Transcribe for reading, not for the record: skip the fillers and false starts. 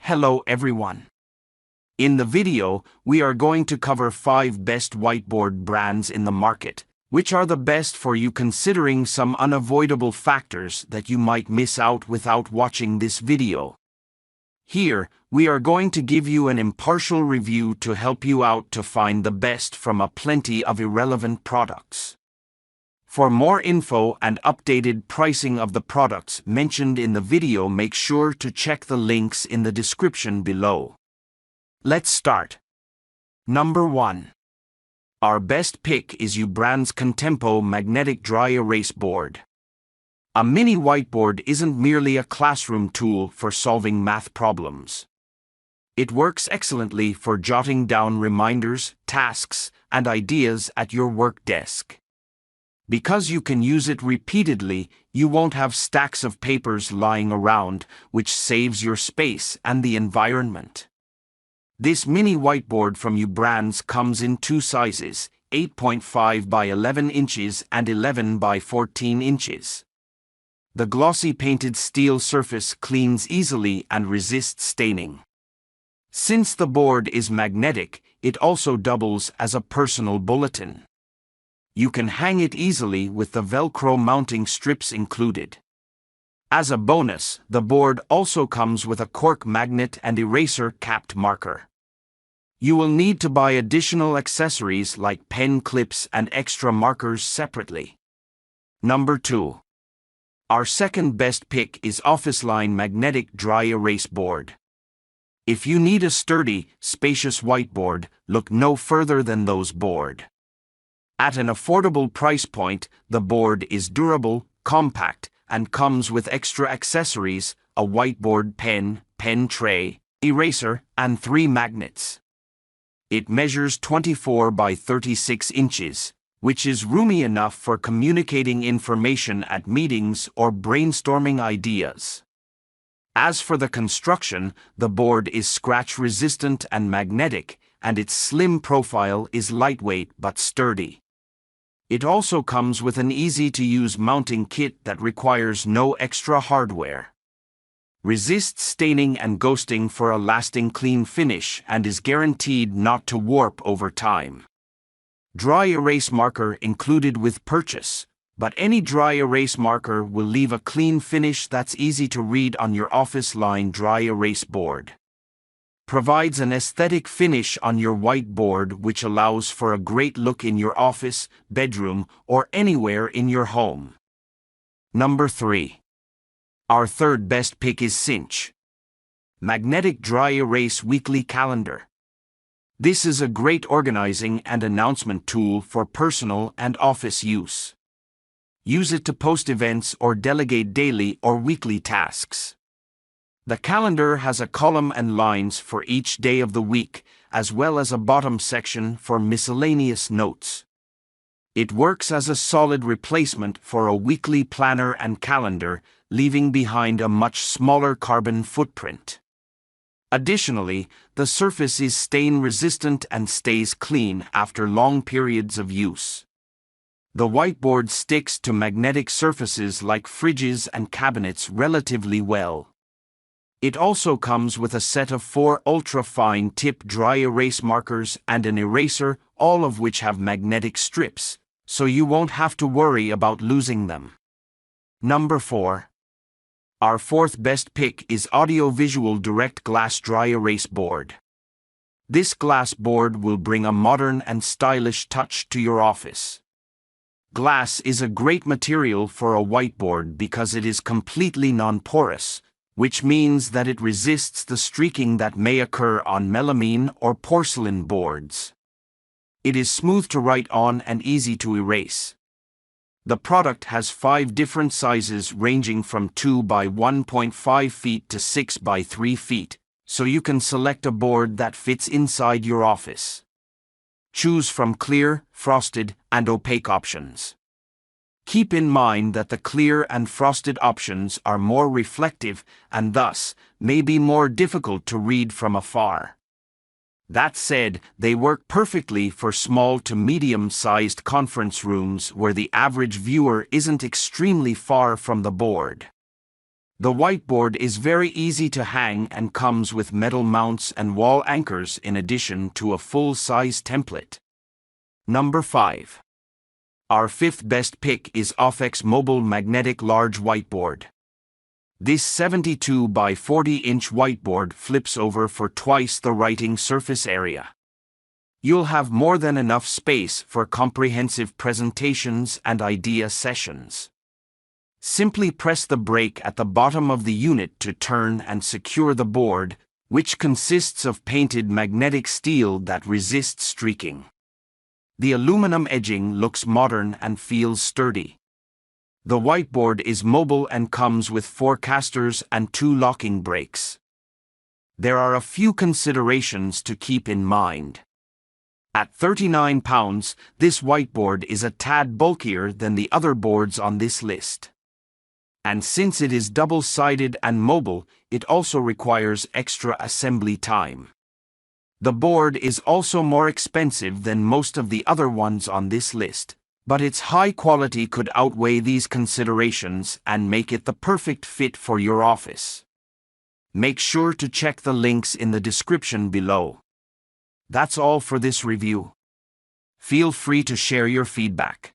Hello everyone. In the video, we are going to cover 5 best whiteboard brands in the market, which are the best for you considering some unavoidable factors that you might miss out without watching this video. Here, we are going to give you an impartial review to help you out to find the best from a plenty of irrelevant products. For more info and updated pricing of the products mentioned in the video, make sure to check the links in the description below. Let's start. Number 1. Our best pick is brand's Contempo Magnetic Dry Erase Board. A mini whiteboard isn't merely a classroom tool for solving math problems. It works excellently for jotting down reminders, tasks, and ideas at your work desk. Because you can use it repeatedly, you won't have stacks of papers lying around, which saves your space and the environment. This mini whiteboard from brands comes in 2 sizes, 8.5 by 11 inches and 11 by 14 inches. The glossy painted steel surface cleans easily and resists staining. Since the board is magnetic, it also doubles as a personal bulletin. You can hang it easily with the Velcro mounting strips included. As a bonus, the board also comes with a cork magnet and eraser-capped marker. You will need to buy additional accessories like pen clips and extra markers separately. Number 2. Our second best pick is Officeline Magnetic Dry Erase Board. If you need a sturdy, spacious whiteboard, look no further than those board. At an affordable price point, the board is durable, compact, and comes with extra accessories, a whiteboard pen, pen tray, eraser, and 3 magnets. It measures 24 by 36 inches, which is roomy enough for communicating information at meetings or brainstorming ideas. As for the construction, the board is scratch-resistant and magnetic, and its slim profile is lightweight but sturdy. It also comes with an easy-to-use mounting kit that requires no extra hardware. Resists staining and ghosting for a lasting clean finish and is guaranteed not to warp over time. Dry erase marker included with purchase, but any dry erase marker will leave a clean finish that's easy to read on your Officeline dry erase board. Provides an aesthetic finish on your whiteboard which allows for a great look in your office, bedroom, or anywhere in your home. Number 3. Our third best pick is Cinch Magnetic Dry Erase Weekly Calendar. This is a great organizing and announcement tool for personal and office use. Use it to post events or delegate daily or weekly tasks. The calendar has a column and lines for each day of the week, as well as a bottom section for miscellaneous notes. It works as a solid replacement for a weekly planner and calendar, leaving behind a much smaller carbon footprint. Additionally, the surface is stain-resistant and stays clean after long periods of use. The whiteboard sticks to magnetic surfaces like fridges and cabinets relatively well. It also comes with a set of 4 ultra-fine tip dry erase markers and an eraser, all of which have magnetic strips, so you won't have to worry about losing them. Number 4. Our fourth best pick is Audio-Visual Direct Glass Dry Erase Board. This glass board will bring a modern and stylish touch to your office. Glass is a great material for a whiteboard because it is completely non-porous, which means that it resists the streaking that may occur on melamine or porcelain boards. It is smooth to write on and easy to erase. The product has 5 different sizes ranging from 2 by 1.5 feet to 6 by 3 feet, so you can select a board that fits inside your office. Choose from clear, frosted, and opaque options. Keep in mind that the clear and frosted options are more reflective and thus may be more difficult to read from afar. That said, they work perfectly for small to medium-sized conference rooms where the average viewer isn't extremely far from the board. The whiteboard is very easy to hang and comes with metal mounts and wall anchors in addition to a full-size template. Number 5. Our fifth best pick is Offex Mobile Magnetic Large Whiteboard. This 72 by 40-inch whiteboard flips over for twice the writing surface area. You'll have more than enough space for comprehensive presentations and idea sessions. Simply press the brake at the bottom of the unit to turn and secure the board, which consists of painted magnetic steel that resists streaking. The aluminum edging looks modern and feels sturdy. The whiteboard is mobile and comes with 4 casters and 2 locking brakes. There are a few considerations to keep in mind. At £39, this whiteboard is a tad bulkier than the other boards on this list. And since it is double-sided and mobile, it also requires extra assembly time. The board is also more expensive than most of the other ones on this list, but its high quality could outweigh these considerations and make it the perfect fit for your office. Make sure to check the links in the description below. That's all for this review. Feel free to share your feedback.